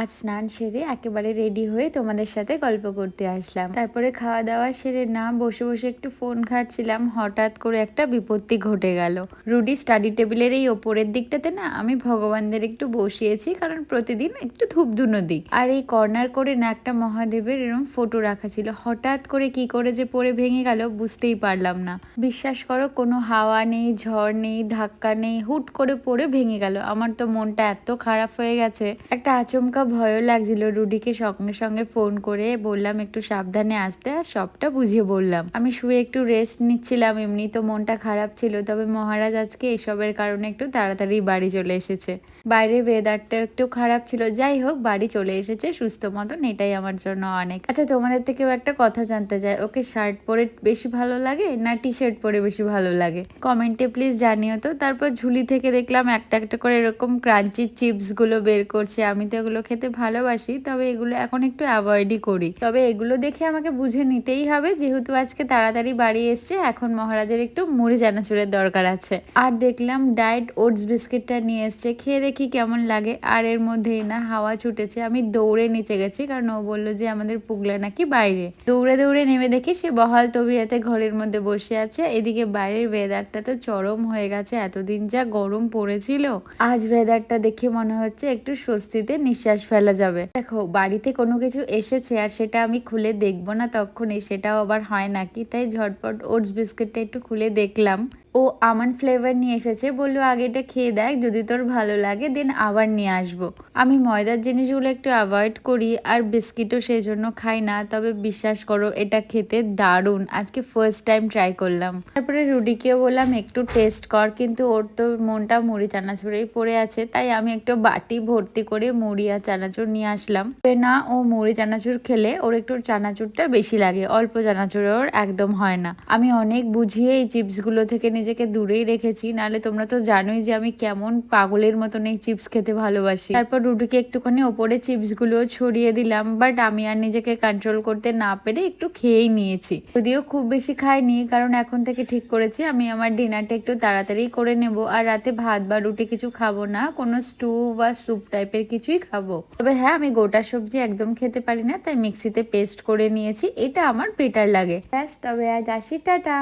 আজ স্নান সেরে একেবারে রেডি হয়ে তোমাদের সাথে গল্প করতে আসলাম। তারপরে খাওয়া দাওয়া সেরে না বসে বসে একটু ফোন ঘাঁটছিলাম, হঠাৎ করে একটা বিপত্তি ঘটে গেল। রুডি স্টাডি টেবিলের এই ওপরের দিকটাতে না আমি ভগবানদের একটু বসিয়েছি, কারণ প্রতিদিন একটু ধূপধুনো দিই। আর এই কর্নার করে না একটা মহাদেবের এরকম ফটো রাখা ছিল, হঠাৎ করে কি করে যে পড়ে ভেঙে গেল বুঝতেই পারলাম না। বিশ্বাস করো, কোনো হাওয়া নেই, ঝড় নেই, ধাক্কা নেই, হুট করে পড়ে ভেঙে গেল। আমার তো মনটা এত খারাপ হয়ে গেছে, একটা আচমকা ভয়ও লাগছিল। রুডিকে সঙ্গে সঙ্গে ফোন করে বললাম একটু সাবধানে আসতে, আর সবটা বুঝিয়ে বললাম। আমি শুয়ে একটু রেস্ট নিচ্ছিলাম, এমনি তো মনটা খারাপ ছিল, তবে মহারাজ আজকে এসবের কারণে একটু তাড়াতাড়ি বাড়ি চলে এসেছে। বাইরে ওয়েদারটা একটু খারাপ ছিল, যাই হোক বাড়ি চলে এসেছে সুস্থ মতন, এটাই আমার জন্য অনেক। আচ্ছা, তোমাদের থেকেও একটা কথা জানতে চাই, ওকে শার্ট পরে বেশি ভালো লাগে না টি শার্ট পরে বেশি ভালো লাগে? কমেন্টে প্লিজ জানিও তো। তারপর ঝুলি থেকে দেখলাম একটা একটা করে এরকম ক্রাঞ্চি চিপস গুলো বের করছে। আমি তো এগুলো খেতে ভালোবাসি, তবে এগুলো এখন একটু অ্যাভয়েডই করি। তবে এগুলো দেখে আমাকে বুঝে নিতেই হবে, যেহেতু আজকে তাড়াতাড়ি বাড়ি এসছে, এখন মহারাজের একটু মুড়ি চানাচুরের দরকার আছে। আর দেখলাম ডায়েট ওটস বিস্কিটটা নিয়ে এসছে, খেয়ে দেখি কেমন লাগে। আর এর মধ্যেই না হাওয়া ছুটেছে, আমি দৌড়ে নিচে গেছি, কারণ ও বললো যে আমাদের পুগলা নাকি বাইরে। দৌড়ে দৌড়ে নেমে দেখি সে বহাল তবিয়াতে ঘরের মধ্যে বসে আছে। এদিকে বাইরের ওয়েদারটা তো চরম হয়ে গেছে, এতদিন যা গরম পড়েছিল, আজ ওয়েদারটা দেখে মনে হচ্ছে একটু স্বস্তিতে নিঃশ্বাস ফেলা যাবে। দেখো, বাড়িতে কোনো কিছু এসেছে আর সেটা আমি খুলে দেখবো না তখনই, সেটাও আবার হয় নাকি। তাই ঝটপট ওটস বিস্কিটটা একটু খুলে দেখলাম। ও আমন্ড ফ্লেভার নিয়ে এসেছে, বললো আগে এটা খেয়ে দেখ, যদি তোর ভালো লাগে দেন আবার নিয়ে আসবো। আমি ময়দার জিনিসগুলো একটু অ্যাভয়েড করি, আর বিস্কিটও সেই জন্য খাই না, তবে বিশ্বাস করো এটা খেতে দারুণ। আজকে ফার্স্ট টাইম ট্রাই করলাম। তারপরে রুডিকেও বললাম একটু টেস্ট কর, কিন্তু ওর তো মনটা মুড়ি চানাচুরেই পড়ে আছে, তাই আমি একটু বাটি ভর্তি করে মুড়ি আর চানাচুর নিয়ে আসলাম। না, ও মুড়ি চানাচুর খেলে ওর একটু চানাচুরটা বেশি লাগে, অল্প চানাচুরে ওর একদম হয় না। আমি অনেক বুঝিয়ে এই চিপসগুলো থেকে নিজেকে দূরেই রেখেছি, নাহলে তোমরা তো জানোই যে আমি কেমন পাগলের মতন এই চিপস খেতে ভালোবাসি। তারপর রুডিকে একটুখানি ওপরে চিপসগুলো ছড়িয়ে দিলাম, বাট আমি আর নিজেকে কন্ট্রোল করতে না পেরে একটু খেয়েই নিয়েছি। যদিও খুব বেশি খাইনি, কারণ এখন থেকে ঠিক করেছি আমি আমার ডিনারটা একটু তাড়াতাড়ি করে নেব, আর রাতে ভাত বা রুটি কিছু খাবো না, কোনো স্টু বা স্যুপ টাইপের কিছুই খাবো। তবে হ্যাঁ, আমি গোটা সবজি একদম খেতে পারি না, তাই মিক্সিতে পেস্ট করে নিয়েছি, এটা আমার বেটার লাগে। ব্যাস, তবে আজ আসি, টাটা।